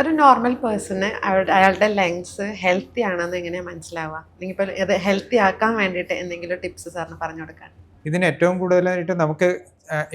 ഒരു normal person അയാളുടെ lungs healthy ആണെന്ന് എങ്ങനെയാണ് മനസ്സിലാവുക? അല്ലെങ്കിൽ ഇപ്പോൾ ഇത് ഹെൽത്തി ആക്കാൻ വേണ്ടിയിട്ട് എന്തെങ്കിലും ടിപ്സ് സാറിന് പറഞ്ഞു കൊടുക്കാൻ? ഇതിന് ഏറ്റവും കൂടുതലായിട്ട് നമുക്ക്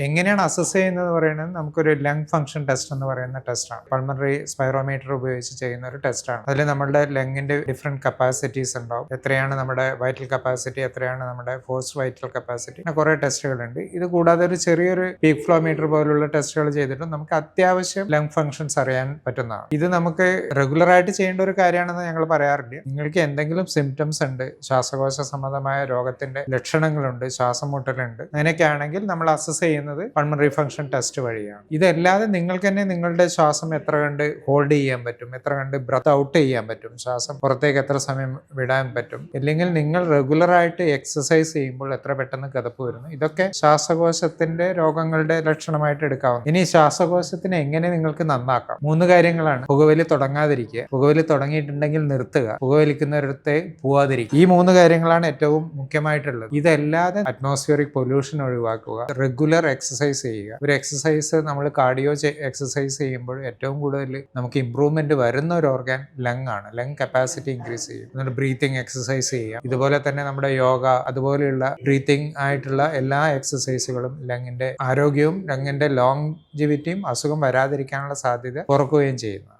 എങ്ങനെയാണ് അസസ് ചെയ്യുന്നത് പറയുന്നത് നമുക്കൊരു ലങ് ഫംഗ്ഷൻ ടെസ്റ്റ് എന്ന് പറയുന്ന ടെസ്റ്റാണ്. പൾമണറി സ്പൈറോമീറ്റർ ഉപയോഗിച്ച് ചെയ്യുന്ന ഒരു ടെസ്റ്റാണ്. അതിൽ നമ്മുടെ ലങ്ങിന്റെ ഡിഫറെന്റ് കപ്പാസിറ്റീസ് ഉണ്ടാവും. എത്രയാണ് നമ്മുടെ വൈറ്റൽ കപ്പാസിറ്റി, എത്രയാണ് നമ്മുടെ ഫോഴ്സ് വൈറ്റൽ കപ്പാസിറ്റി, അങ്ങനെ കുറേ ടെസ്റ്റുകളുണ്ട്. ഇത് കൂടാതെ ഒരു ചെറിയൊരു പീക്ക് ഫ്ലോ മീറ്റർ പോലുള്ള ടെസ്റ്റുകൾ ചെയ്തിട്ടും നമുക്ക് അത്യാവശ്യം ലങ് ഫംഗ്ഷൻസ് അറിയാൻ പറ്റുന്നതാണ്. ഇത് നമുക്ക് റെഗുലറായിട്ട് ചെയ്യേണ്ട ഒരു കാര്യമാണെന്ന് ഞങ്ങൾ പറയാറുണ്ട്. നിങ്ങൾക്ക് എന്തെങ്കിലും സിംറ്റംസ് ഉണ്ട്, ശ്വാസകോശ സംബന്ധമായ രോഗത്തിന്റെ ലക്ഷണങ്ങളുണ്ട്, ശ്വാസം മുട്ടലുണ്ട്, അങ്ങനെയൊക്കെ ആണെങ്കിൽ നമ്മൾ അസസ് ചെയ്യുന്നത് പൾമണറി ഫംഗ്ഷൻ ടെസ്റ്റ് വഴിയാണ്. ഇതല്ലാതെ നിങ്ങൾക്ക് തന്നെ നിങ്ങളുടെ ശ്വാസം എത്ര കണ്ട് ഹോൾഡ് ചെയ്യാൻ പറ്റും, എത്ര കണ്ട് ബ്രത്ത് ഔട്ട് ചെയ്യാൻ പറ്റും, ശ്വാസം പുറത്തേക്ക് എത്ര സമയം വിടാൻ പറ്റും, അല്ലെങ്കിൽ നിങ്ങൾ റെഗുലറായിട്ട് എക്സസൈസ് ചെയ്യുമ്പോൾ എത്ര പെട്ടെന്ന് കിതപ്പ് വരുന്നു, ഇതൊക്കെ ശ്വാസകോശത്തിന്റെ രോഗങ്ങളുടെ ലക്ഷണമായിട്ട് എടുക്കാവുന്നു. ഇനി ശ്വാസകോശത്തിന് എങ്ങനെ നിങ്ങൾക്ക് നന്നാക്കാം? 3 കാര്യങ്ങളാണ്. പുകവലി തുടങ്ങാതിരിക്കുക, പുകവലി തുടങ്ങിയിട്ടുണ്ടെങ്കിൽ നിർത്തുക, പുകവലിക്കുന്നവരത്തെ പോവാതിരിക്കുക. ഈ 3 കാര്യങ്ങളാണ് ഏറ്റവും മുഖ്യമായിട്ടുള്ളത്. ഇതല്ലാതെ അറ്റ്മോസ്ഫിയറിക് പൊല്യൂഷൻ ഒഴിവാക്കുക, റെഗുലർ എക്സസൈസ് ചെയ്യുക. ഒരു എക്സസൈസ് നമ്മൾ കാർഡിയോ എക്സസൈസ് ചെയ്യുമ്പോൾ ഏറ്റവും കൂടുതൽ നമുക്ക് ഇംപ്രൂവ്മെന്റ് വരുന്ന ഒരു ഓർഗൻ ലങ് ആണ്. ലങ് കപ്പാസിറ്റി ഇൻക്രീസ് ചെയ്യും. എന്നിട്ട് ബ്രീത്തിങ് എക്സസൈസ് ചെയ്യുക. ഇതുപോലെ തന്നെ നമ്മുടെ യോഗ അതുപോലെയുള്ള ബ്രീത്തിങ് ആയിട്ടുള്ള എല്ലാ എക്സസൈസുകളും ലങ്ങിന്റെ ആരോഗ്യവും ലങ്ങിന്റെ ലോങ്ജിവിറ്റിയും അസുഖം വരാതിരിക്കാനുള്ള സാധ്യത കുറക്കുകയും ചെയ്യുന്നു.